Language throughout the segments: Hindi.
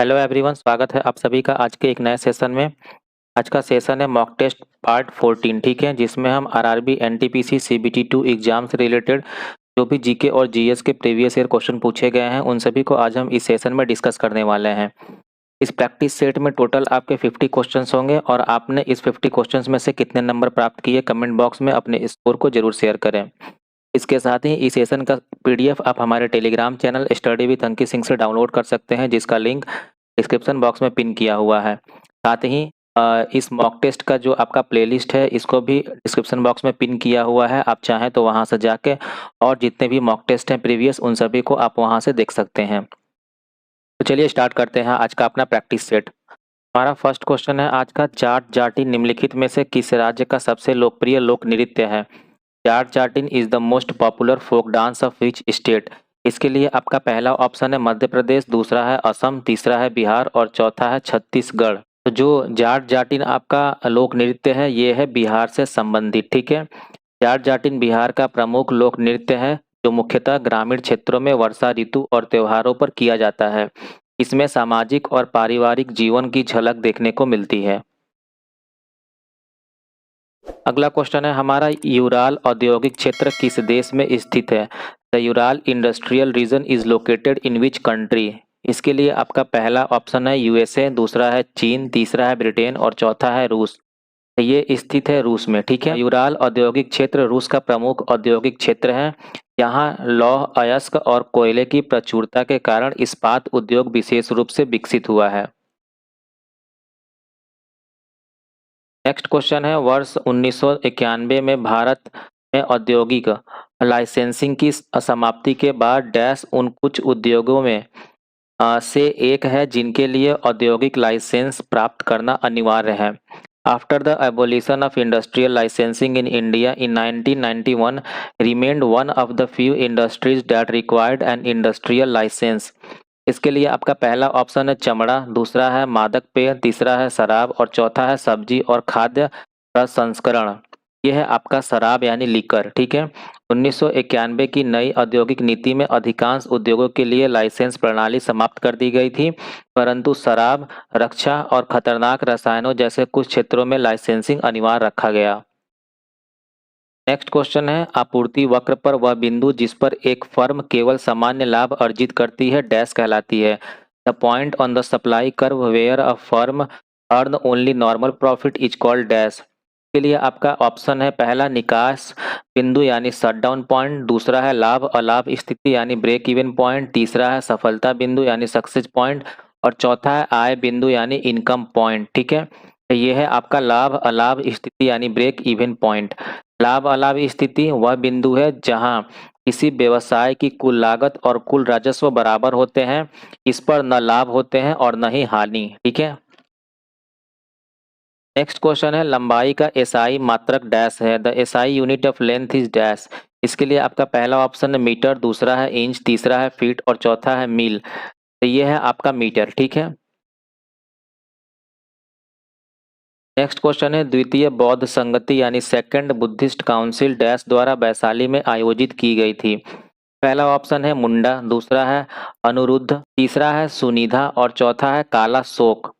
हेलो एवरीवन, स्वागत है आप सभी का आज के एक नए सेशन में। आज का सेशन है मॉक टेस्ट पार्ट 14, ठीक है, जिसमें हम आरआरबी, एनटीपीसी, सीबीटी 2 एग्जाम से रिलेटेड जो भी जीके और जीएस के प्रीवियस ईयर क्वेश्चन पूछे गए हैं उन सभी को आज हम इस सेशन में डिस्कस करने वाले हैं। इस प्रैक्टिस सेट में टोटल आपके 50 क्वेश्चंस होंगे और आपने इस 50 क्वेश्चंस में से कितने नंबर प्राप्त किए कमेंट बॉक्स में अपने स्कोर को जरूर शेयर करें। इसके साथ ही इस सेशन का पीडीएफ आप हमारे Telegram channel study with Ankit Singh से डाउनलोड कर सकते हैं, जिसका लिंक डिस्क्रिप्शन बॉक्स में पिन किया हुआ है। साथ ही इस मॉक टेस्ट का जो आपका प्लेलिस्ट है इसको भी डिस्क्रिप्शन बॉक्स में पिन किया हुआ है। आप चाहें तो वहां से जाके और जितने भी मॉक टेस्ट हैं प्रीवियस उन सभी को आप वहां से देख सकते हैं। तो चलिए स्टार्ट करते हैं आज का अपना प्रैक्टिस सेट। हमारा फर्स्ट क्वेश्चन है आज का, जाट जाटिन निम्नलिखित में से किस राज्य का सबसे लोकप्रिय लोक नृत्य है? Jat Jatin is the most popular folk dance of which state? इसके लिए आपका पहला ऑप्शन है मध्य प्रदेश, दूसरा है असम, तीसरा है बिहार और चौथा है छत्तीसगढ़। तो जो जाट जाटिन आपका लोक नृत्य है ये है बिहार से संबंधित, ठीक है। जाट जाटिन बिहार का प्रमुख लोक नृत्य है जो मुख्यतः ग्रामीण क्षेत्रों में वर्षा ऋतु और त्योहारों पर किया जाता है। इसमें सामाजिक और पारिवारिक जीवन की झलक देखने को मिलती है। अगला क्वेश्चन है हमारा, यूराल औद्योगिक क्षेत्र किस देश में स्थित है? The Ural industrial region is located in which country? इसके लिए आपका पहला ऑप्शन है यूएसए, दूसरा है चीन, तीसरा है ब्रिटेन और चौथा है रूस। ये स्थित है रूस में, ठीक है। यूराल औद्योगिक क्षेत्र रूस का प्रमुख औद्योगिक क्षेत्र है। यहाँ लौह अयस्क और कोयले की प्रचुरता के कारण इस्पात उद्योग विशेष रूप से विकसित हुआ है। नेक्स्ट क्वेश्चन है, वर्ष 1991 में भारत में औद्योगिक लाइसेंसिंग की समाप्ति के बाद डैश उन कुछ उद्योगों में से एक है जिनके लिए औद्योगिक लाइसेंस प्राप्त करना अनिवार्य है। After the abolition of industrial licensing in India in 1991 remained one of the few industries that required an industrial license। इसके लिए आपका पहला ऑप्शन है चमड़ा, दूसरा है मादक पेय, तीसरा है शराब और चौथा है सब्जी और खाद्य प्रसंस्करण। यह है आपका शराब यानी लीकर, ठीक है। 1991 की नई औद्योगिक नीति में अधिकांश उद्योगों के लिए लाइसेंस प्रणाली समाप्त कर दी गई थी, परंतु शराब, रक्षा और खतरनाक रसायनों जैसे कुछ क्षेत्रों में लाइसेंसिंग अनिवार्य रखा गया। नेक्स्ट क्वेश्चन है, आपूर्ति वक्र पर वह बिंदु जिस पर एक फर्म केवल सामान्य लाभ अर्जित करती है डैश कहलाती है? The point on the supply curve where a firm earn only normal profit is called dash. के लिए आपका ऑप्शन है पहला निकास बिंदु यानी शटडाउन पॉइंट, दूसरा है लाभ अलाभ स्थिति यानी ब्रेक इवन पॉइंट, तीसरा है सफलता बिंदु यानी सक्सेस पॉइंट और चौथा है आय बिंदु यानी इनकम पॉइंट, ठीक है। तो ये है आपका लाभ अलाभ स्थिति यानी ब्रेक इवन पॉइंट। लाभ अलाभ स्थिति वह बिंदु है जहां किसी व्यवसाय की कुल लागत और कुल राजस्व बराबर होते हैं, इस पर न लाभ होते हैं और न ही हानि, ठीक है। नेक्स्ट क्वेश्चन है, लंबाई का एसआई मात्रक डैश है? The SI unit of length is dash. इसके लिए आपका पहला ऑप्शन है मीटर, दूसरा है इंच, तीसरा है फीट और चौथा है मील। तो ये है आपका मीटर, ठीक है। नेक्स्ट क्वेश्चन है, द्वितीय बौद्ध संगति यानी सेकंड बुद्धिस्ट काउंसिल डैश द्वारा वैशाली में आयोजित की गई थी? पहला ऑप्शन है मुंडा, दूसरा है अनुरुद्ध, तीसरा है सुनिधा और चौथा है काला शोक।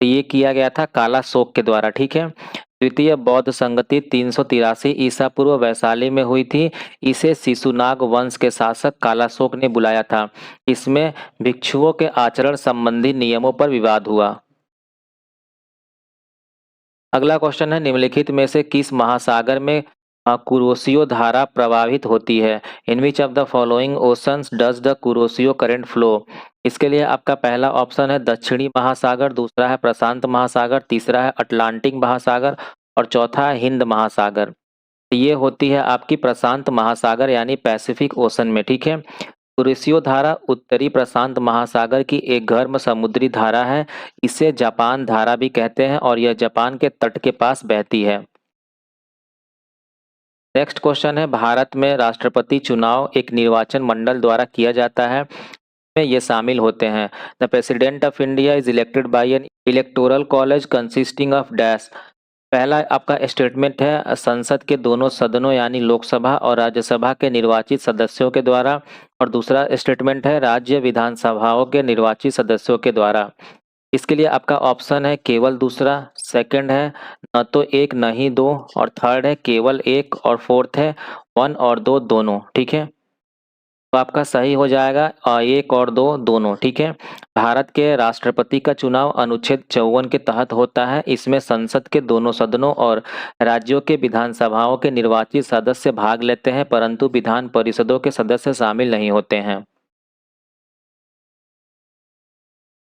तो ये किया गया था काला शोक के द्वारा, ठीक है। द्वितीय बौद्ध संगति 383 ईसा पूर्व वैशाली में हुई थी। इसे शिशुनाग वंश के शासक कालाशोक ने बुलाया था। इसमें भिक्षुओं के आचरण संबंधी नियमों पर विवाद हुआ। अगला क्वेश्चन है, निम्नलिखित में से किस महासागर में कुरोशियो धारा प्रवाहित होती है? In which of the following oceans does the Kuroshio current flow? इसके लिए आपका पहला ऑप्शन है दक्षिणी महासागर, दूसरा है प्रशांत महासागर, तीसरा है अटलांटिक महासागर और चौथा है हिंद महासागर। तो ये होती है आपकी प्रशांत महासागर यानी पैसिफिक ओशन में, ठीक है। कुरोशियो धारा उत्तरी प्रशांत महासागर की एक गर्म समुद्री धारा है। इसे जापान धारा भी कहते हैं और यह जापान के तट के पास बहती है। नेक्स्ट क्वेश्चन है, भारत में राष्ट्रपति चुनाव एक निर्वाचन मंडल द्वारा किया जाता है, में ये शामिल होते हैं। The president of India is elected by N electoral college consisting of dash. पहला आपका स्टेटमेंट है संसद के दोनों सदनों यानी लोकसभा और राज्यसभा के निर्वाचित सदस्यों के द्वारा, और दूसरा स्टेटमेंट है राज्य विधानसभाओं के निर्वाचित सदस्यों के द्वारा। इसके लिए आपका ऑप्शन है केवल दूसरा, सेकंड है न तो एक न ही दो, और थर्ड है केवल एक, और फोर्थ है वन और दो दोनों। ठीक है, तो आपका सही हो जाएगा एक और दो दोनों। ठीक है, भारत के राष्ट्रपति का चुनाव अनुच्छेद 54 के तहत होता है। इसमें संसद के दोनों सदनों और राज्यों के विधानसभाओं के निर्वाचित सदस्य भाग लेते हैं, परंतु विधान परिषदों के सदस्य शामिल नहीं होते हैं।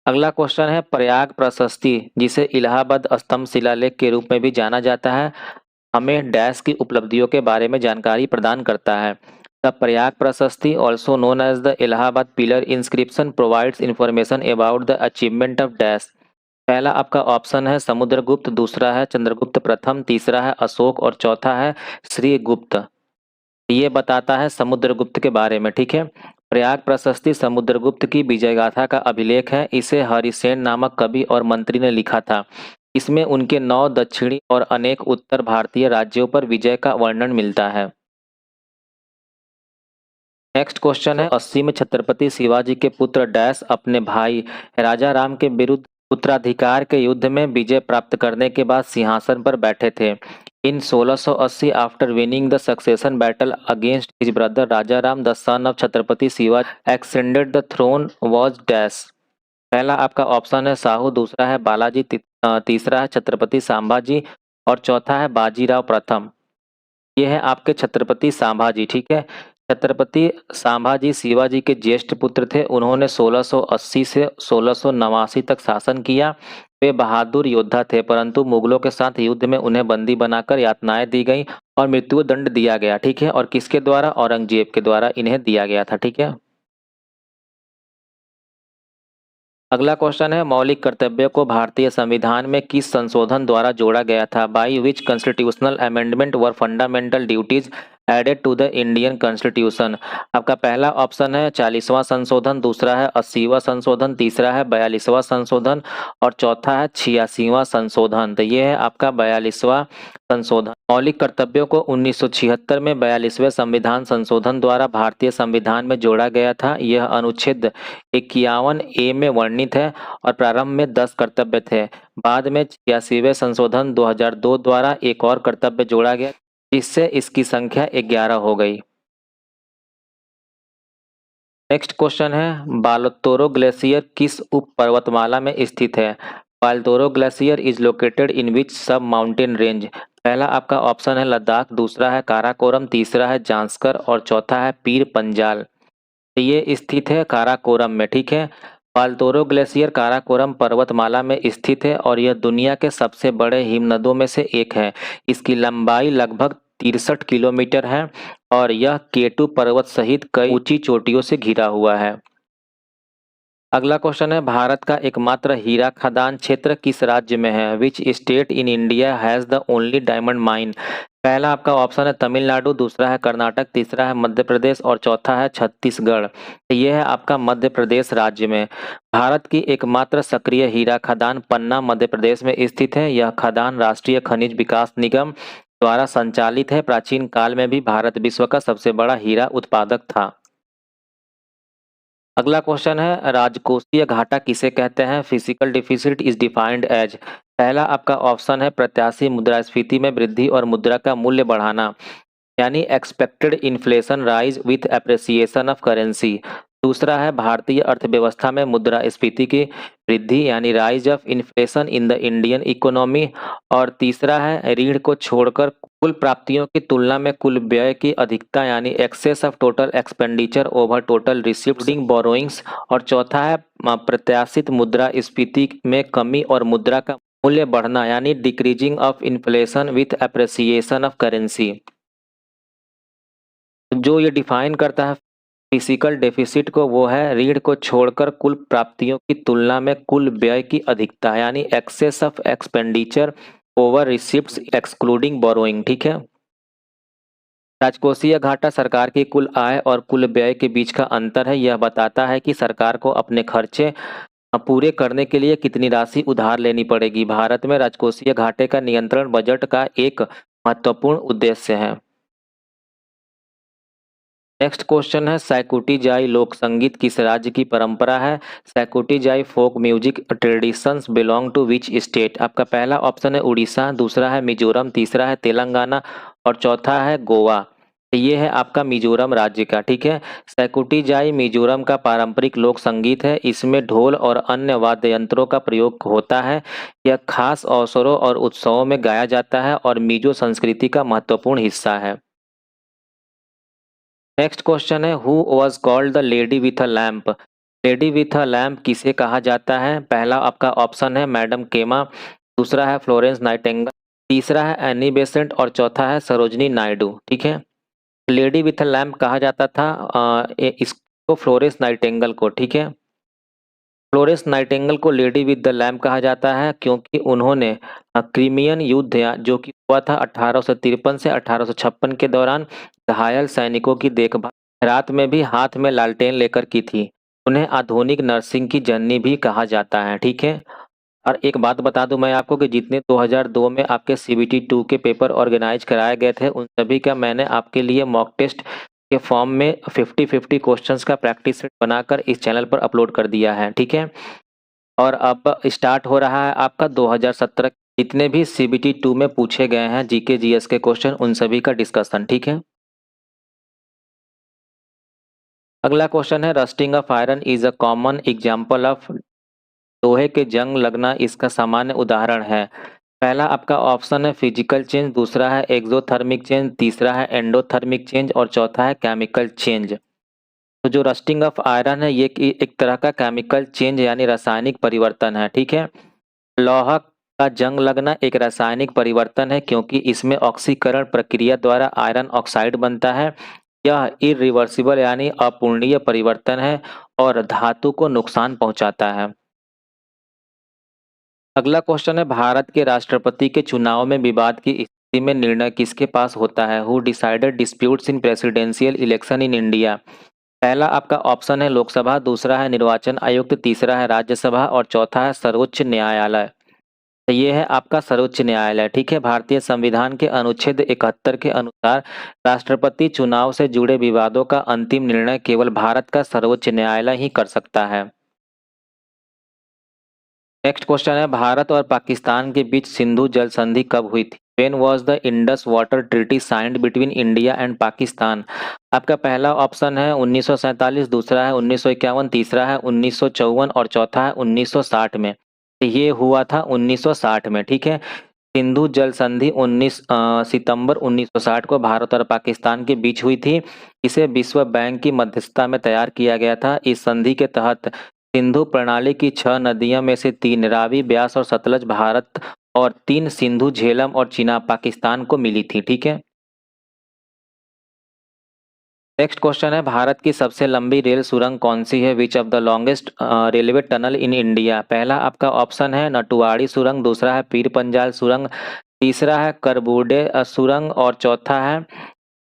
अगला क्वेश्चन है प्रयाग प्रशस्ति, जिसे इलाहाबाद स्तंभ शिलालेख के रूप में भी जाना जाता है, हमें डैश की उपलब्धियों के बारे में जानकारी प्रदान करता है। The Prayag Prashasti, also known as the Allahabad pillar inscription, provides information about the achievement of dash. पहला आपका ऑप्शन है समुद्रगुप्त, दूसरा है चंद्रगुप्त प्रथम, तीसरा है अशोक और चौथा है श्रीगुप्त। ये बताता है समुद्रगुप्त के बारे में। ठीक है, प्रयाग प्रशस्ति समुद्रगुप्त की विजय गाथा का अभिलेख है। इसे हरिसेन नामक कवि और मंत्री ने लिखा था। इसमें उनके 9 दक्षिणी और अनेक उत्तर भारतीय राज्यों पर विजय का वर्णन मिलता है। नेक्स्ट क्वेश्चन है 80 में छत्रपति शिवाजी के पुत्र डैश अपने भाई राजा राम के विरुद्ध उत्तराधिकार के युद्ध में विजय प्राप्त करने के बाद सिंहासन पर बैठे थे। In 1680 after winning the succession battle against his brother Raja Ram the son of Chhatrapati Shivaji ascended the throne was dash. पहला आपका ऑप्शन है साहू, दूसरा है बालाजी, तीसरा है छत्रपति संभाजी और चौथा है बाजीराव प्रथम। ये है आपके छत्रपति संभाजी। ठीक है, छत्रपति संभाजी शिवाजी के ज्येष्ठ पुत्र थे। उन्होंने 1680 से 1689 तक शासन किया। वे बहादुर योद्धा थे, परंतु मुगलों के साथ युद्ध में उन्हें बंदी बनाकर यातनाएं दी गई और मृत्यु दंड दिया गया। ठीक है, और किसके द्वारा? औरंगजेब के द्वारा इन्हें दिया गया था। ठीक है, अगला क्वेश्चन है मौलिक कर्तव्यों को भारतीय संविधान में किस संशोधन द्वारा जोड़ा गया था? By which constitutional amendment were fundamental duties added to the Indian constitution? आपका पहला ऑप्शन है 40वां संशोधन, दूसरा है 80वां संशोधन, तीसरा है 42वां संशोधन और चौथा है 86वां संशोधन। तो ये है आपका 42वां संशोधन। मौलिक कर्तव्यों को 1976 में 42वें संविधान संशोधन द्वारा भारतीय संविधान में जोड़ा गया था। यह अनुच्छेद 51A में वर्णित है और प्रारंभ में 10 कर्तव्य थे। बाद में 86वें संशोधन 2002 द्वारा एक और कर्तव्य जोड़ा गया, जिससे इसकी संख्या 11 हो गई। नेक्स्ट क्वेश्चन है बालतोरो ग्लेशियर किस उप पर्वतमाला में स्थित है? बालतोरो ग्लेशियर इज लोकेटेड इन विच सब माउंटेन रेंज? पहला आपका ऑप्शन है लद्दाख, दूसरा है काराकोरम, तीसरा है जांस्कर और चौथा है पीर पंजाल। तो ये स्थित है काराकोरम में। ठीक है, बालतोरो ग्लेशियर काराकोरम पर्वतमाला में स्थित है और यह दुनिया के सबसे बड़े हिमनदों में से एक है। इसकी लंबाई लगभग 63 किलोमीटर है और यह केटू पर्वत सहित कई ऊंची चोटियों से घिरा हुआ है। अगला क्वेश्चन है भारत का एकमात्र हीरा खदान क्षेत्र किस राज्य में है? Which state in India has the only diamond mine? पहला आपका ऑप्शन है तमिलनाडु, दूसरा है कर्नाटक, तीसरा है मध्य प्रदेश और चौथा है छत्तीसगढ़। यह है आपका मध्य प्रदेश राज्य में। भारत की एकमात्र सक्रिय हीरा खदान पन्ना मध्य प्रदेश में स्थित है। यह खदान राष्ट्रीय खनिज विकास निगम द्वारा संचालित है। प्राचीन काल में भी भारत विश्व का सबसे बड़ा हीरा उत्पादक था। अगला क्वेश्चन है राजकोषीय घाटा किसे कहते हैं? Fiscal deficit is defined as. पहला आपका ऑप्शन है प्रत्याशी मुद्रास्फीति में वृद्धि और मुद्रा का मूल्य बढ़ाना, यानी expected inflation rise with appreciation of currency. दूसरा है भारतीय अर्थव्यवस्था में मुद्रास्फीति की वृद्धि यानी rise of inflation in the Indian economy. और तीसरा है ऋण को छोड़कर कुल प्राप्तियों की तुलना में कुल व्यय की अधिकता यानी excess of total expenditure over total receipts borrowings. और चौथा है प्रत्याशित मुद्रास्फीति में कमी और मुद्रा का मूल्य बढ़ना यानी decreasing of inflation with appreciation of currency. जो ये डिफाइन करता है फिजिकल डेफिसिट को, वो है ऋण को छोड़कर कुल प्राप्तियों की तुलना में कुल व्यय की अधिकता यानी excess of expenditure over receipts excluding borrowing. ठीक है, राजकोषीय घाटा सरकार की कुल आय और कुल व्यय के बीच का अंतर है। यह बताता है कि सरकार को अपने खर्चे पूरे करने के लिए कितनी राशि उधार लेनी पड़ेगी? भारत में राजकोषीय घाटे का नियंत्रण बजट का एक महत्वपूर्ण उद्देश्य है। नेक्स्ट क्वेश्चन है, सैकुटी जाई लोक संगीत किस राज्य की परंपरा है? सैकुटी जाई folk music traditions belong to which state? आपका पहला ऑप्शन है उड़ीसा, दूसरा है मिजोरम, तीसरा है तेलंगाना और चौथा है गोवा। तो ये है आपका मिजोरम राज्य का, ठीक है। सैकुटी जाई मिजोरम का पारंपरिक लोक संगीत है। इसमें ढोल और अन्य वाद्य यंत्रों का प्रयोग होता है। यह खास अवसरों और उत्सवों में गाया जाता है और मिजो संस्कृति का महत्वपूर्ण हिस्सा है। नेक्स्ट क्वेश्चन है, who was called the lady with a lamp? Lady with a lamp किसे कहा जाता है? पहला आपका ऑप्शन है मैडम केमा, दूसरा है फ्लोरेंस नाइटिंगेल, तीसरा है एनी बेसेंट और चौथा है सरोजनी नायडू, ठीक है। लेडी विथ अ लैम्प कहा जाता था इसको फ्लोरेंस नाइटिंगेल को, ठीक है। फ्लोरेंस नाइटिंगेल को लेडी विद द लैम्प कहा जाता है क्योंकि उन्होंने क्रीमियन युद्ध जो कि हुआ था 1853 से 1856 के दौरान घायल सैनिकों की देखभाल रात में भी हाथ में लालटेन लेकर की थी। उन्हें आधुनिक नर्सिंग की जननी भी कहा जाता है, ठीक है। और एक बात बता दूं मैं आपको कि जितने 2002 में आपके सीबीटी 2 के पेपर ऑर्गेनाइज कराए गए थे उन सभी का मैंने आपके लिए मॉक टेस्ट के फॉर्म में 50-50 क्वेश्चंस का प्रैक्टिस सेट बनाकर इस चैनल पर अपलोड कर दिया है, ठीक है। और अब स्टार्ट हो रहा है आपका 2017 जितने भी सीबीटी 2 में पूछे गए हैं जीके जीएस के क्वेश्चन उन सभी का डिस्कशन, ठीक है। अगला क्वेश्चन है, rusting of iron is a common example of? लोहे के जंग लगना इसका सामान्य उदाहरण है। पहला आपका ऑप्शन है फिजिकल चेंज, दूसरा है एक्सोथर्मिक चेंज, तीसरा है एंडोथर्मिक चेंज और चौथा है केमिकल चेंज। तो जो रस्टिंग ऑफ आयरन है ये एक तरह का केमिकल चेंज यानी रासायनिक परिवर्तन है, ठीक है। लौह का जंग लगना एक रासायनिक परिवर्तन है क्योंकि इसमें ऑक्सीकरण प्रक्रिया द्वारा आयरन ऑक्साइड बनता है। यह इरिवर्सिबल यानी अपूर्णीय परिवर्तन है और धातु को नुकसान पहुंचाता है। अगला क्वेश्चन है, भारत के राष्ट्रपति के चुनाव में विवाद की स्थिति में निर्णय किसके पास होता है? Who decided disputes in presidential election in India? पहला आपका ऑप्शन है लोकसभा, दूसरा है निर्वाचन आयुक्त, तीसरा है राज्यसभा और चौथा है सर्वोच्च न्यायालय। तो ये है आपका सर्वोच्च न्यायालय, ठीक है। भारतीय संविधान के अनुच्छेद 71 के अनुसार राष्ट्रपति चुनाव से जुड़े विवादों का अंतिम निर्णय केवल भारत का सर्वोच्च न्यायालय ही कर सकता है। नेक्स्ट क्वेश्चन है, भारत और पाकिस्तान के बीच सिंधु जल संधि कब हुई थी? When was the Indus water treaty signed between India and Pakistan? आपका पहला ऑप्शन है 1947, दूसरा है 1951, तीसरा है 1954 और चौथा है 1960 में। तो ये हुआ था 1960 में, ठीक है। सिंधु जल संधि 19 सितंबर 1960 को भारत और पाकिस्तान के बीच हुई थी। इसे विश्व बैंक की मध्यस्थता में तैयार किया गया था। इस संधि के तहत सिंधु प्रणाली की 6 नदियों में से 3 रावी, ब्यास और सतलज भारत और 3 सिंधु, झेलम और चिनाब पाकिस्तान को मिली थी, ठीक है। नेक्स्ट क्वेश्चन है, भारत की सबसे लंबी रेल सुरंग कौन सी है? Which of the longest railway tunnel in India? पहला आपका ऑप्शन है नटुआड़ी सुरंग, दूसरा है पीर पंजाल सुरंग, तीसरा है करबूडे सुरंग और चौथा है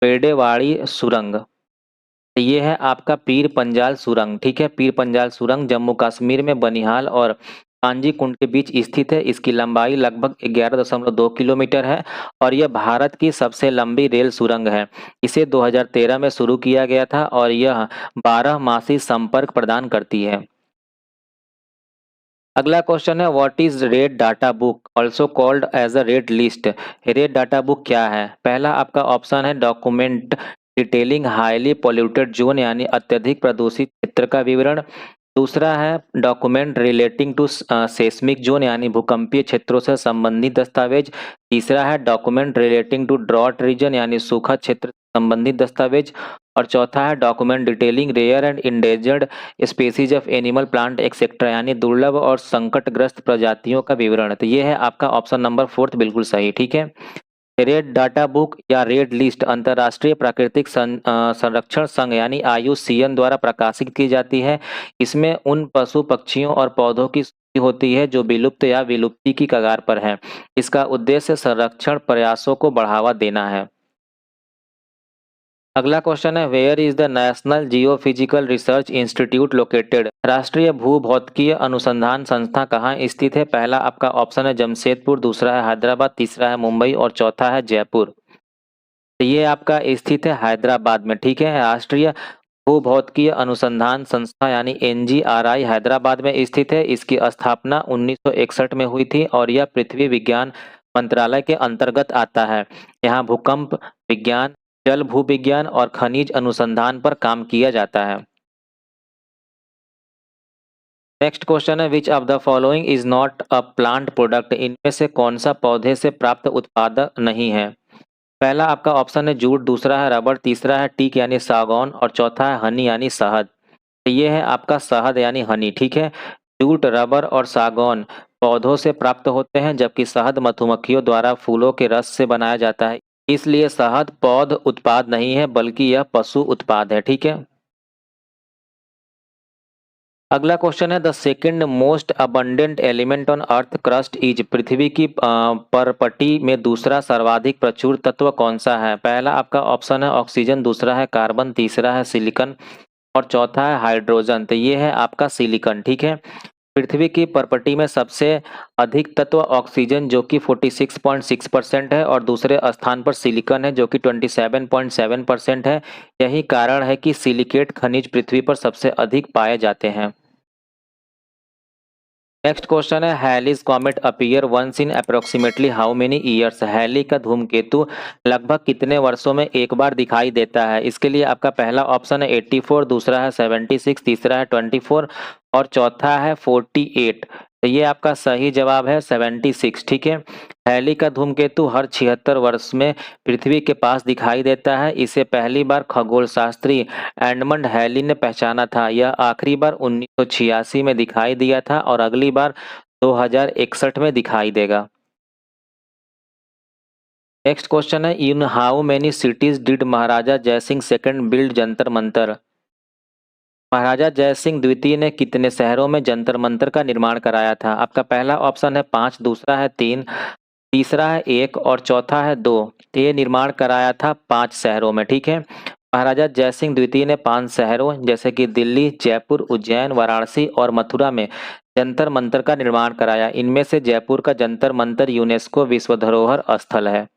पेड़ेवाड़ी सुरंग। ये है आपका पीर पंजाल सुरंग, ठीक है। पीर पंजाल सुरंग जम्मू कश्मीर में बनिहाल और कांजी कुंड के बीच स्थित है। इसकी लंबाई लगभग 11.2 किलोमीटर है और यह भारत की सबसे लंबी रेल सुरंग है। इसे 2013 में शुरू किया गया था और यह 12 मासी संपर्क प्रदान करती है। अगला क्वेश्चन है, what is red data book also called as a red list? Red data book क्या है? पहला आपका ऑप्शन है document detailing highly polluted zone यानी अत्यधिक प्रदूषित क्षेत्र का विवरण, दूसरा है document relating to seismic zone यानी भूकंपीय क्षेत्रों से संबंधित दस्तावेज, तीसरा है document relating to drought region यानी सूखा क्षेत्र से संबंधित दस्तावेज और चौथा है document detailing rare and endangered species of animal plant etcetera यानी दुर्लभ और संकटग्रस्त प्रजातियों का विवरण। तो ये है आपका ऑप्शन नंबर 4 बिल्कुल सही, ठीक है। रेड डाटा बुक या रेड लिस्ट अंतर्राष्ट्रीय प्राकृतिक संरक्षण संघ यानी आईयूसीएन द्वारा प्रकाशित की जाती है। इसमें उन पशु पक्षियों और पौधों की सूची होती है जो विलुप्त या विलुप्ति की कगार पर हैं। इसका उद्देश्य संरक्षण प्रयासों को बढ़ावा देना है। अगला क्वेश्चन है where is the national geophysical research institute located. राष्ट्रीय भूभौतिकीय अनुसंधान संस्था कहाँ स्थित है? पहला आपका ऑप्शन है जमशेदपुर, दूसरा है हैदराबाद, तीसरा है मुंबई और चौथा है जयपुर। तो ये आपका स्थित है हैदराबाद में, ठीक है। राष्ट्रीय भूभौतिकीय अनुसंधान संस्था यानी एनजीआरआई हैदराबाद में स्थित है। इसकी स्थापना 1961 में हुई थी और यह पृथ्वी विज्ञान मंत्रालय के अंतर्गत आता है। यहाँ भूकंप विज्ञान, जल भूविज्ञान और खनिज अनुसंधान पर काम किया जाता है। नेक्स्ट क्वेश्चन है which of the following is not a plant product. इनमें से कौन सा पौधे से प्राप्त उत्पाद नहीं है? पहला आपका ऑप्शन है जूट, दूसरा है रबर, तीसरा है टीक यानी सागौन और चौथा है हनी यानी शहद। तो ये है आपका शहद यानी हनी, ठीक है। जूट, रबर और सागौन पौधों से प्राप्त होते हैं जबकि शहद मधुमक्खियों द्वारा फूलों के रस से बनाया जाता है। इसलिए शहद पौध उत्पाद नहीं है बल्कि यह पशु उत्पाद है, ठीक है। अगला क्वेश्चन है the second most abundant element on earth crust is. पृथ्वी की परपटी में दूसरा सर्वाधिक प्रचुर तत्व कौन सा है? पहला आपका ऑप्शन है ऑक्सीजन, दूसरा है कार्बन, तीसरा है सिलिकॉन और चौथा है हाइड्रोजन। तो ये है आपका सिलिकॉन, ठीक है। पृथ्वी की परपटी में सबसे अधिक तत्व ऑक्सीजन जो कि 46.6% है और दूसरे स्थान पर सिलिकॉन है जो कि 27.7% है। यही कारण है कि सिलिकेट खनिज पृथ्वी पर सबसे अधिक पाए जाते हैं। नेक्स्ट क्वेश्चन है Halley's comet appear once in approximately how many years. Halley का धूमकेतु लगभग कितने वर्षों में एक बार दिखाई देता है? इसके लिए आपका पहला ऑप्शन है 84, दूसरा है 76, तीसरा है 24 और चौथा है 48। तो ये आपका सही जवाब है 76, ठीक है। हैली का धूमकेतु हर 76 वर्ष में पृथ्वी के पास दिखाई देता है। इसे पहली बार खगोल शास्त्री एडमंड हैली ने पहचाना था। यह आखिरी बार 1986 में दिखाई दिया था और अगली बार 2061 में दिखाई देगा। नेक्स्ट क्वेश्चन है in how many cities did Maharaja Jai Singh second build Jantar Mantar. Maharaja Jai Singh द्वितीय ने कितने शहरों में जंतर मंतर का निर्माण कराया था? आपका पहला ऑप्शन है 5, दूसरा है 3, तीसरा है 1 और चौथा है 2। ये निर्माण कराया था 5 शहरों में, ठीक है। महाराजा जयसिंह द्वितीय ने 5 शहरों जैसे कि दिल्ली, जयपुर, उज्जैन, वाराणसी और मथुरा में जंतर मंतर का निर्माण कराया। इनमें से जयपुर का जंतर मंतर यूनेस्को विश्व धरोहर स्थल है।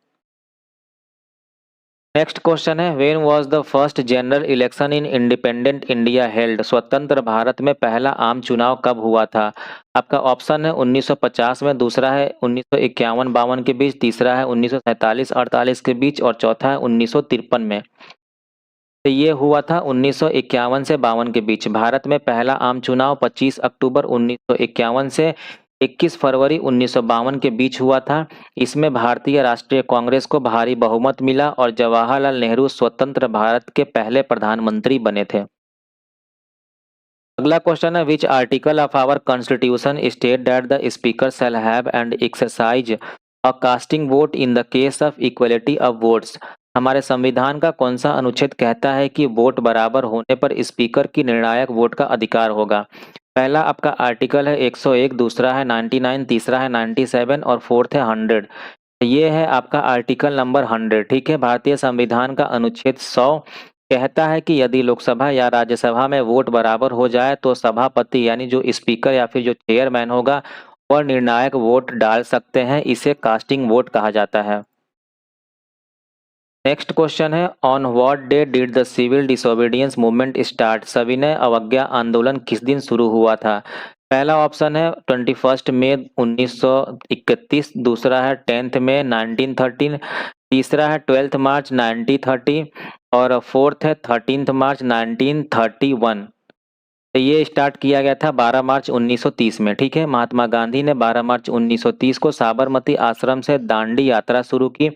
नेक्स्ट क्वेश्चन है when was the first general election in independent India held. स्वतंत्र भारत में पहला आम चुनाव कब हुआ था? आपका ऑप्शन है 1950 में, दूसरा है 1951-52 के बीच, तीसरा है 1947-48 के बीच और चौथा है 1953 में। तो ये हुआ था 1951 से 52 के बीच। भारत में पहला आम चुनाव 25 अक्टूबर 1951 से 21 फरवरी 1952 के बीच हुआ था। इसमें भारतीय राष्ट्रीय कांग्रेस को भारी बहुमत मिला और जवाहरलाल नेहरू स्वतंत्र भारत के पहले प्रधानमंत्री बने थे। अगला क्वेश्चन है which article of our constitution state that the speaker shall have and exercise a casting vote in the case of equality of votes. हमारे संविधान का कौन सा अनुच्छेद कहता है कि वोट बराबर होने पर स्पीकर की निर्णायक वोट का अधिकार होगा? पहला आपका आर्टिकल है 101, दूसरा है 99, तीसरा है 97 और फोर्थ है 100। ये है आपका आर्टिकल नंबर 100, ठीक है। भारतीय संविधान का अनुच्छेद 100 कहता है कि यदि लोकसभा या राज्यसभा में वोट बराबर हो जाए तो सभापति यानी जो स्पीकर या फिर जो चेयरमैन होगा वह निर्णायक वोट डाल सकते हैं। इसे कास्टिंग वोट कहा जाता है। नेक्स्ट क्वेश्चन है on what day did the civil disobedience movement start. सविनय अवज्ञा आंदोलन किस दिन शुरू हुआ था? पहला ऑप्शन है 21 मई 1931, दूसरा है 10 मई 1913, तीसरा है 12 मार्च 1930 और फोर्थ है 13 मार्च 1931। तो ये स्टार्ट किया गया था 12 मार्च 1930 में, ठीक है। महात्मा गांधी ने 12 मार्च 1930 को साबरमती आश्रम से दांडी यात्रा शुरू की।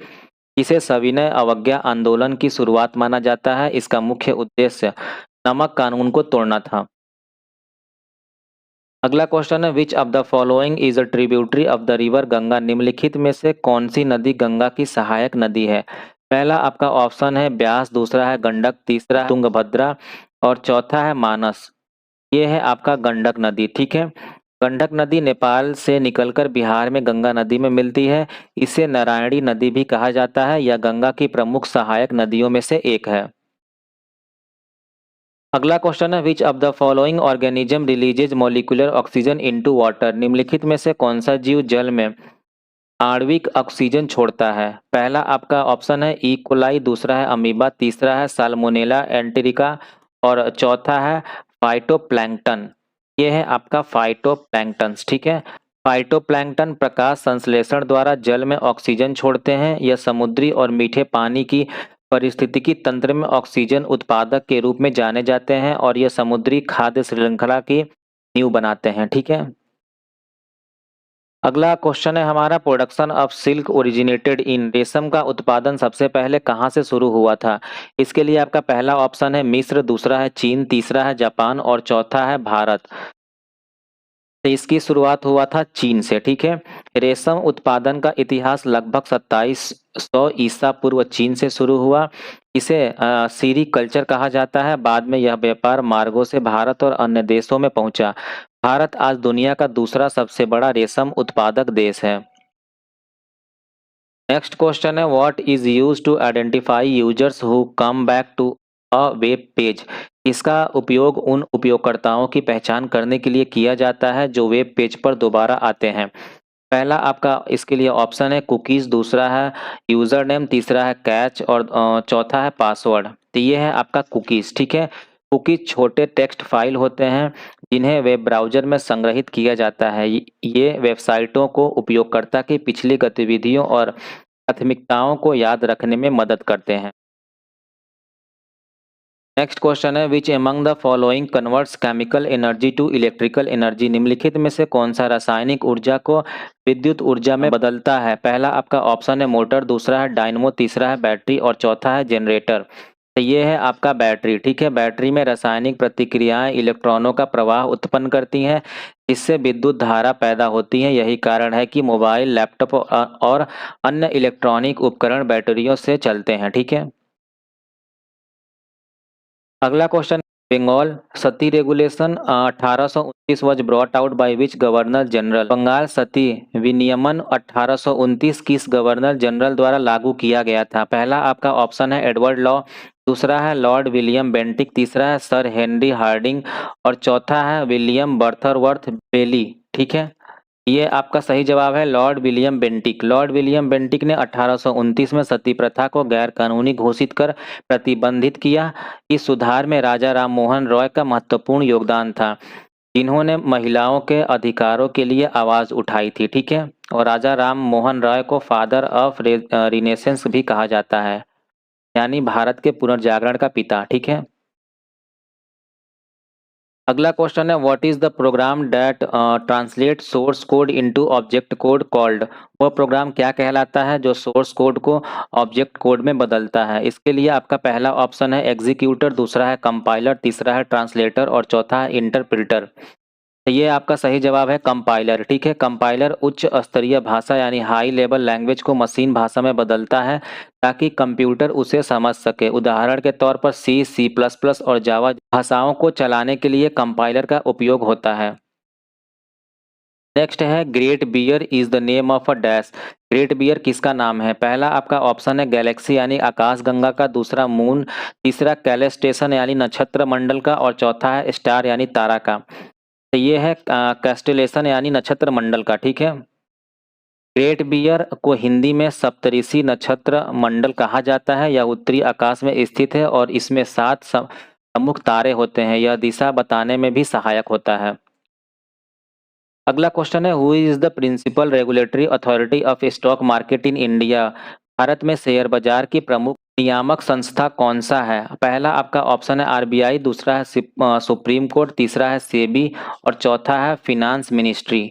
इसे सविनय अवज्ञा आंदोलन की शुरुआत माना जाता है। इसका मुख्य उद्देश्य नमक कानून को तोड़ना था। अगला क्वेश्चन है which of the following is a tributary of the river Ganga. निम्नलिखित में से कौन सी नदी गंगा की सहायक नदी है? पहला आपका ऑप्शन है ब्यास, दूसरा है गंडक, तीसरा है तुंगभद्रा और चौथा है मानस। ये है आपका गंडक नदी, ठीक है। गंडक नदी नेपाल से निकलकर बिहार में गंगा नदी में मिलती है। इसे नारायणी नदी भी कहा जाता है। यह गंगा की प्रमुख सहायक नदियों में से एक है। अगला क्वेश्चन है which of the following organism releases molecular oxygen into water. निम्नलिखित में से कौन सा जीव जल में आणविक ऑक्सीजन छोड़ता है। पहला आपका ऑप्शन है ई कोलाई, दूसरा है अमीबा, तीसरा है साल्मोनेला एंटेरिका और चौथा है फाइटोप्लैंक्टन। ये है आपका फाइटोप्लैंक्टन, ठीक है। फाइटोप्लैंक्टन प्रकाश संश्लेषण द्वारा जल में ऑक्सीजन छोड़ते हैं। यह समुद्री और मीठे पानी की पारिस्थितिकी तंत्र में ऑक्सीजन उत्पादक के रूप में जाने जाते हैं और यह समुद्री खाद्य श्रृंखला की नींव बनाते हैं, ठीक है। अगला क्वेश्चन है हमारा production of silk originated in. रेशम का उत्पादन सबसे पहले कहाँ से शुरू हुआ था। इसके लिए आपका पहला ऑप्शन है मिस्र, दूसरा है चीन, तीसरा है जापान और चौथा है भारत। तो इसकी शुरुआत हुआ था चीन से, ठीक है। रेशम उत्पादन का इतिहास लगभग 2700 ईसा पूर्व चीन से शुरू हुआ। इसे सीरी कल्चर कहा जाता है। बाद में यह व्यापार मार्गों से भारत और अन्य देशों में पहुंचा। भारत आज दुनिया का दूसरा सबसे बड़ा रेशम उत्पादक देश है। नेक्स्ट क्वेश्चन है what is used to identify users who come back to a web page. इसका उपयोग उन उपयोगकर्ताओं की पहचान करने के लिए किया जाता है जो वेब पेज पर दोबारा आते हैं। पहला आपका इसके लिए ऑप्शन है कुकीज़, दूसरा है यूज़र नेम, तीसरा है कैच और चौथा है पासवर्ड। तो ये है आपका कुकीज़, ठीक है। कुकीज़ छोटे टेक्स्ट फाइल होते हैं जिन्हें वेब ब्राउज़र में संग्रहित किया जाता है। ये वेबसाइटों को उपयोगकर्ता की पिछली गतिविधियों और प्राथमिकताओं को याद रखने में मदद करते हैं। नेक्स्ट क्वेश्चन है which among the following converts chemical energy to electrical energy. निम्नलिखित में से कौन सा रासायनिक ऊर्जा को विद्युत ऊर्जा में बदलता है। पहला आपका ऑप्शन है मोटर, दूसरा है डायनमो, तीसरा है बैटरी और चौथा है जनरेटर। तो ये है आपका बैटरी, ठीक है। बैटरी में रासायनिक प्रतिक्रियाएं इलेक्ट्रॉनों का प्रवाह उत्पन्न करती हैं जिससे विद्युत धारा पैदा होती है। यही कारण है कि मोबाइल, लैपटॉप और अन्य इलेक्ट्रॉनिक उपकरण बैटरियों से चलते हैं, ठीक है। अगला question Bengal Sati regulation 1829 was brought out by which governor general. Bengal Sati विनियमन 1829 किस गवर्नर जनरल द्वारा लागू किया गया था। पहला आपका ऑप्शन है एडवर्ड लॉ, दूसरा है लॉर्ड विलियम बेंटिक, तीसरा है सर हेनरी हार्डिंग और चौथा है विलियम बर्थरवर्थ बेली, ठीक है। ये आपका सही जवाब है Lord William Bentinck. Lord William Bentinck ने 1829 में सती प्रथा को गैर कानूनी घोषित कर प्रतिबंधित किया। इस सुधार में राजा राम मोहन रॉय का महत्वपूर्ण योगदान था जिन्होंने महिलाओं के अधिकारों के लिए आवाज उठाई थी, ठीक है। और राजा राम मोहन रॉय को फादर ऑफ रिनेसेंस भी कहा जाता है, यानी भारत के पुनर्जागरण का पिता, ठीक है। अगला क्वेश्चन है what is the program that translate source code into object code called. वह प्रोग्राम क्या कहलाता है जो सोर्स कोड को ऑब्जेक्ट कोड में बदलता है। इसके लिए आपका पहला ऑप्शन है एग्जीक्यूटर, दूसरा है कंपाइलर, तीसरा है ट्रांसलेटर और चौथा है इंटरप्रेटर। ये आपका सही जवाब है कंपाइलर, ठीक है। कंपाइलर उच्च स्तरीय भाषा यानी हाई लेवल लैंग्वेज को मशीन भाषा में बदलता है ताकि कंप्यूटर उसे समझ सके। उदाहरण के तौर पर सी, सी प्लस प्लस और जावा भाषाओं को चलाने के लिए कंपाइलर का उपयोग होता है। नेक्स्ट है great bear is the name of a dash. Great bear किसका नाम है। पहला आपका ऑप्शन है गैलेक्सी यानी आकाश गंगा का, दूसरा मून, तीसरा कैलेस्टेशन यानी नक्षत्र मंडल का और चौथा है स्टार यानी तारा का। तो ये है कैस्टेलेशन यानी नक्षत्र मंडल का, ठीक है। ग्रेट बियर को हिंदी में सप्तऋषि नक्षत्र मंडल कहा जाता है। यह उत्तरी आकाश में स्थित है और इसमें 7 प्रमुख तारे होते हैं। यह दिशा बताने में भी सहायक होता है। अगला क्वेश्चन है who is the principal regulatory authority of stock market in India. Bharat में शेयर बाजार की प्रमुख नियामक संस्था कौन सा है। पहला आपका ऑप्शन है आरबीआई, दूसरा है सुप्रीम कोर्ट, तीसरा है सेबी और चौथा है फिनांस मिनिस्ट्री।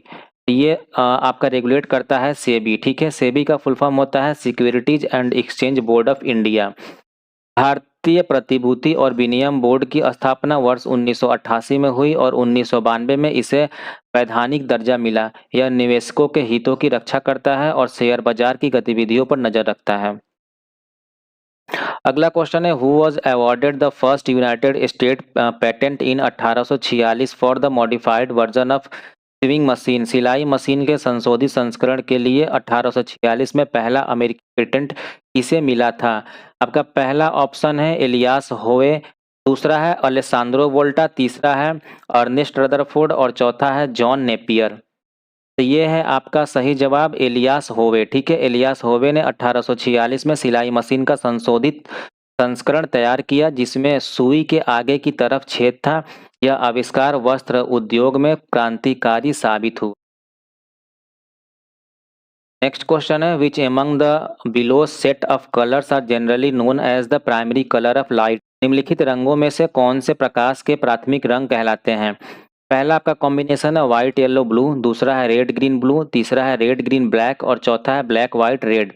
ये आपका रेगुलेट करता है सेबी, ठीक है। सेबी का फुल फॉर्म होता है securities and exchange board of India. भारतीय प्रतिभूति और विनिमय बोर्ड की स्थापना वर्ष 1988 में हुई और 1992 में इसे वैधानिक दर्जा मिला। यह निवेशकों के हितों की रक्षा करता है और शेयर बाजार की गतिविधियों पर नजर रखता है। अगला क्वेश्चन है who was awarded the first united state patent in 1846 for the modified version of sewing machine. सिलाई मशीन के संशोधित संस्करण के लिए 1846 में पहला अमेरिकी पेटेंट किसे मिला था। आपका पहला ऑप्शन है एलियास होवे, दूसरा है अलेसांद्रो वोल्टा, तीसरा है अर्नेस्ट रदरफोर्ड और चौथा है जॉन नेपियर। तो ये है आपका सही जवाब एलियास होवे। ठीक है, एलियास होवे ने 1846 में सिलाई मशीन का संशोधित संस्करण तैयार किया जिसमें सुई के आगे की तरफ छेद था। यह आविष्कार वस्त्र उद्योग में क्रांतिकारी साबित हुआ। नेक्स्ट क्वेश्चन है which among the below set of colours are generally known as the primary colour of light. निम्नलिखित रंगों में से कौन से प्रकाश के प्राथमिक रंग कहलाते हैं। पहला आपका कॉम्बिनेशन है व्हाइट येलो ब्लू, दूसरा है रेड ग्रीन ब्लू, तीसरा है रेड ग्रीन ब्लैक और चौथा है black white red.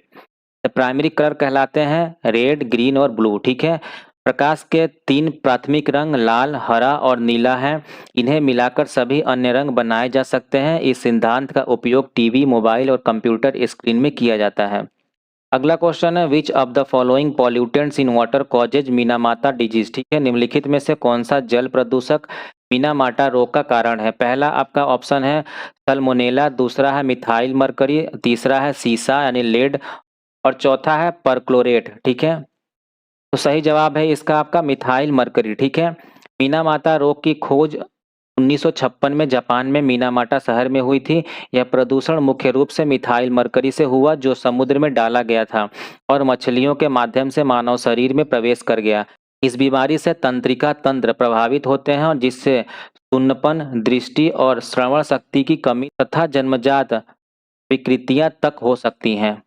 Primary colour कहलाते हैं रेड ग्रीन और ब्लू। ठीक है, प्रकाश के तीन प्राथमिक रंग लाल, हरा और नीला हैं। इन्हें मिलाकर सभी अन्य रंग बनाए जा सकते हैं। इस सिद्धांत का उपयोग टीवी, मोबाइल और कंप्यूटर स्क्रीन में किया जाता है। अगला क्वेश्चन है which of the following pollutants in water causes Minamata disease. ठीक है, निम्नलिखित में से कौन सा जल प्रदूषक मीनामाटा रोग का कारण है। पहला आपका ऑप्शन है सल्मोनेला, दूसरा है मिथाइल मरकरी, तीसरा है सीसा यानी लेड और चौथा है परक्लोरेट। ठीक है, तो सही जवाब है इसका आपका मिथाइल मरकरी। ठीक है, मीनामाता रोग की खोज 1956 में जापान में मीनामाटा शहर में हुई थी। यह प्रदूषण मुख्य रूप से मिथाइल मरकरी से हुआ जो समुद्र में डाला गया था और मछलियों के माध्यम से मानव शरीर में प्रवेश कर गया। इस बीमारी से तंत्रिका तंत्र प्रभावित होते हैं और जिससे सुन्नपन, दृष्टि और श्रवण शक्ति की कमी तथा जन्मजात विकृतियां तक हो सकती हैं।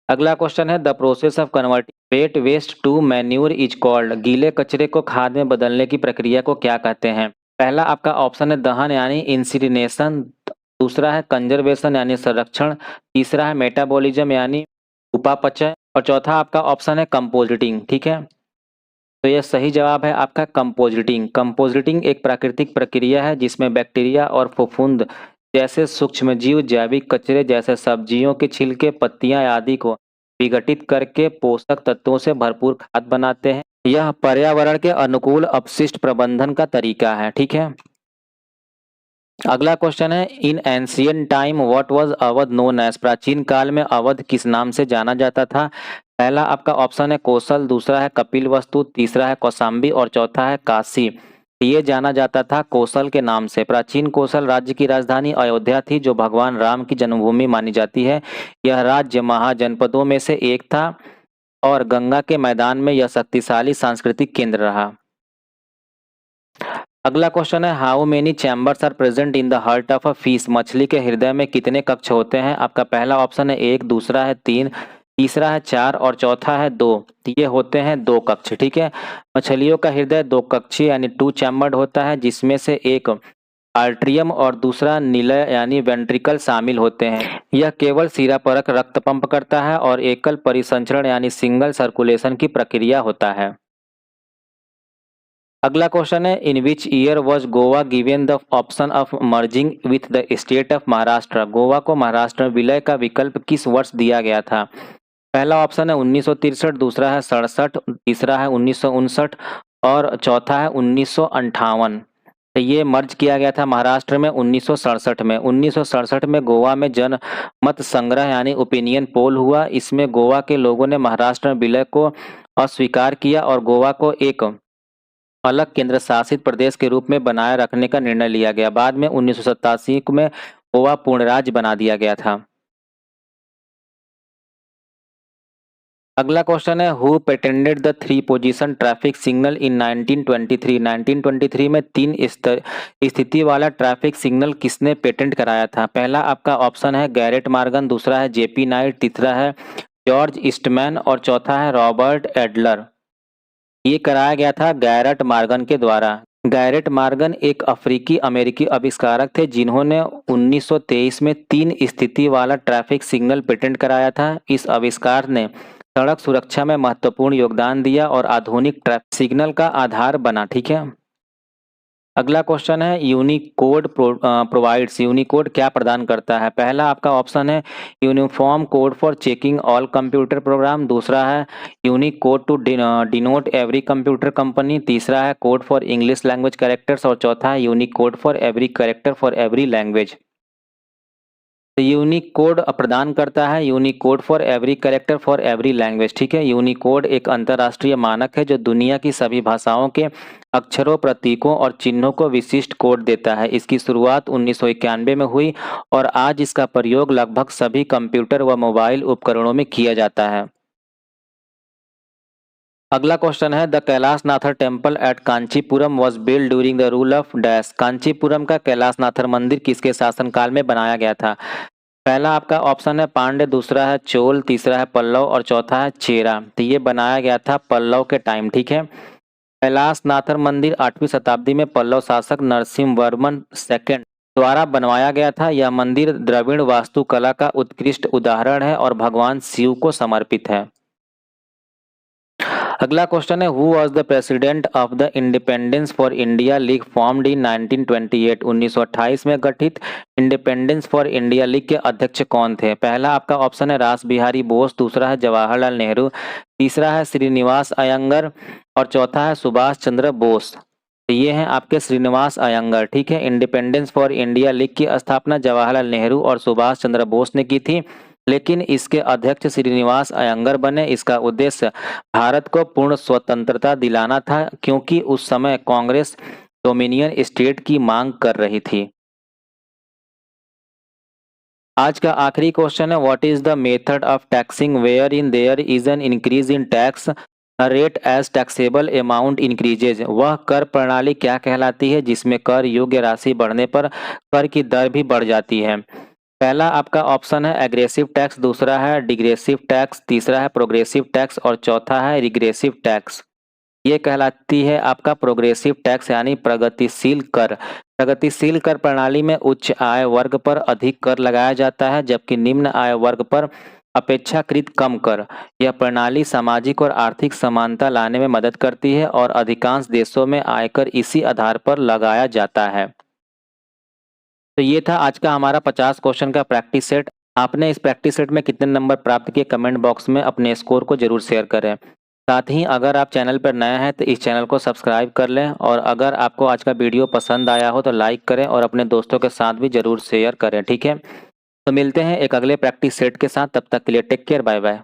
अगला क्वेश्चन है the process of converting wet waste to manure is called. गीले कचरे को खाद में बदलने की प्रक्रिया को क्या कहते हैं। पहला आपका ऑप्शन है दहन यानी इंसिनेशन, दूसरा है कंजर्वेशन यानी संरक्षण, तीसरा है मेटाबॉलिज्म यानी उपापचय और चौथा आपका ऑप्शन है कंपोजिटिंग। ठीक है, तो यह सही जवाब है आपका कंपोजिटिंग। कंपोजिटिंग एक प्राकृतिक प्रक्रिया है जिसमें बैक्टीरिया और फफूंद जैसे सूक्ष्मजीव जैविक कचरे जैसे सब्जियों के छिलके, पत्तियां आदि को विघटित करके पोषक तत्वों से भरपूर खाद बनाते हैं। यह पर्यावरण के अनुकूल अपशिष्ट प्रबंधन का तरीका है। ठीक है, अगला क्वेश्चन है in ancient time what was Awadh known as. प्राचीन काल में अवध किस नाम से जाना जाता था। पहला आपका ऑप्शन है कौशल, दूसरा है कपिलवस्तु, तीसरा है कौशाम्बी और चौथा है काशी। ये जाना जाता था कौशल के नाम से। प्राचीन कौशल राज्य की राजधानी अयोध्या थी जो भगवान राम की जन्मभूमि मानी जाती है। यह राज्य महाजनपदों में से एक था और गंगा के मैदान में यह शक्तिशाली सांस्कृतिक केंद्र रहा। अगला क्वेश्चन है how many chambers are present in the heart of a fish. मछली के हृदय में कितने कक्ष होते हैं। आपका पहला ऑप्शन है 1, दूसरा है 3, तीसरा है 4 और चौथा है 2। ये होते हैं 2 कक्ष। ठीक है, मछलियों का हृदय 2 कक्षीय यानी 2 चैम्बर्ड होता है जिसमें से एक आर्ट्रियम और दूसरा निलय यानी वेंट्रिकल शामिल होते हैं। यह केवल सिरापरक रक्त पंप करता है और एकल परिसंचरण यानी सिंगल सर्कुलेशन की प्रक्रिया होता है। अगला क्वेश्चन है in which year was Goa given the option of merging with the state of Maharashtra. Goa को महाराष्ट्र में विलय का विकल्प किस वर्ष दिया गया था। पहला ऑप्शन है 1963, दूसरा है 67, तीसरा है 1959 और चौथा है 1958। तो ये मर्ज किया गया था महाराष्ट्र में 1967 में। 1967 में गोवा में जनमत संग्रह यानी ओपिनियन पोल हुआ। इसमें गोवा के लोगों ने महाराष्ट्र में विलय को अस्वीकार किया और गोवा को एक अलग केंद्र शासित प्रदेश के रूप में बनाए रखने का निर्णय लिया गया। बाद में 1987 में गोवा पूर्ण राज्य बना दिया गया था। अगला क्वेश्चन है who patented the 3 position traffic signal इन 1923। 1923 में 3 स्थिति वाला ट्रैफिक सिग्नल किसने पेटेंट कराया था। पहला आपका ऑप्शन है गैरेट मार्गन, दूसरा है जेपी नाइट, तीसरा है जॉर्ज ईस्टमैन और चौथा है रॉबर्ट एडलर। ये कराया गया था गैरेट मार्गन के द्वारा। गैरेट मार्गन एक अफ्रीकी अमेरिकी आविष्कारक थे जिन्होंने 1923 में 3 स्थिति वाला ट्रैफिक सिग्नल पेटेंट कराया था। इस आविष्कार ने सड़क सुरक्षा में महत्वपूर्ण योगदान दिया और आधुनिक ट्रैफिक सिग्नल का आधार बना। ठीक है, अगला क्वेश्चन है यूनिकोड प्रोवाइड्स। यूनिकोड क्या प्रदान करता है। पहला आपका ऑप्शन है uniform code for checking all computer program, दूसरा है unique code to denote every computer company, तीसरा है code for English language characters और चौथा है unique code for every character for every language. तो यूनिक कोड प्रदान करता है, unique code for every character for every language. ठीक है, यूनिकोड एक अंतर्राष्ट्रीय मानक है जो दुनिया की सभी भाषाओं के अक्षरों, प्रतीकों और चिन्हों को विशिष्ट कोड देता है। इसकी शुरुआत 1991 में हुई और आज इसका प्रयोग लगभग सभी कंप्यूटर व मोबाइल उपकरणों में किया जाता है। अगला क्वेश्चन है, the Kailasanathar temple at Kanchipuram was build during the rule of dash. Kanchipuram का कैलाशनाथर मंदिर किसके शासनकाल में बनाया गया था? पहला आपका ऑप्शन है पांड्य, दूसरा है चोल, तीसरा है पल्लव और चौथा है चेरा। तो ये बनाया गया था पल्लव के टाइम। ठीक है, कैलाशनाथर मंदिर 8वीं शताब्दी में पल्लव शासक नरसिंहवर्मन सेकंड द्वारा बनवाया गया था। यह मंदिर द्रविड़ वास्तुकला का उत्कृष्ट उदाहरण है और भगवान शिव को समर्पित है। अगला क्वेश्चन है, who was the president of the independence for India league formed in 1928। 1928 में गठित इंडिपेंडेंस फॉर इंडिया लीग के अध्यक्ष कौन थे? पहला आपका ऑप्शन है रास बिहारी बोस, दूसरा है जवाहरलाल नेहरू, तीसरा है श्रीनिवास अयंगर और चौथा है सुभाष चंद्र बोस। ये हैं आपके श्रीनिवास अयंगर। ठीक है, इंडिपेंडेंस फॉर इंडिया लीग की स्थापना जवाहरलाल नेहरू और सुभाष चंद्र बोस ने की थी, लेकिन इसके अध्यक्ष श्रीनिवास अयंगर बने। इसका उद्देश्य भारत को पूर्ण स्वतंत्रता दिलाना था, क्योंकि उस समय कांग्रेस डोमिनियन स्टेट की मांग कर रही थी। आज का आखिरी क्वेश्चन है, what is the method of taxing where in there is an increase in tax rate as taxable amount increases. वह कर प्रणाली क्या कहलाती है जिसमें कर योग्य राशि बढ़ने पर कर की दर भी बढ़ जाती है? पहला आपका ऑप्शन है एग्रेसिव टैक्स, दूसरा है डिग्रेसिव टैक्स, तीसरा है प्रोग्रेसिव टैक्स और चौथा है रिग्रेसिव टैक्स। ये कहलाती है आपका प्रोग्रेसिव टैक्स यानी प्रगतिशील कर। प्रगतिशील कर प्रणाली में उच्च आय वर्ग पर अधिक कर लगाया जाता है, जबकि निम्न आय वर्ग पर अपेक्षाकृत कम कर। यह प्रणाली सामाजिक और आर्थिक समानता लाने में मदद करती है और अधिकांश देशों में आयकर इसी आधार पर लगाया जाता है। तो ये था आज का हमारा 50 क्वेश्चन का प्रैक्टिस सेट। आपने इस प्रैक्टिस सेट में कितने नंबर प्राप्त किए कमेंट बॉक्स में अपने स्कोर को जरूर शेयर करें। साथ ही अगर आप चैनल पर नए हैं तो इस चैनल को सब्सक्राइब कर लें और अगर आपको आज का वीडियो पसंद आया हो तो लाइक करें और अपने दोस्तों के साथ भी जरूर शेयर करें। ठीक है, तो मिलते हैं एक अगले प्रैक्टिस सेट के साथ, तब तक के लिए टेक केयर, बाय बाय।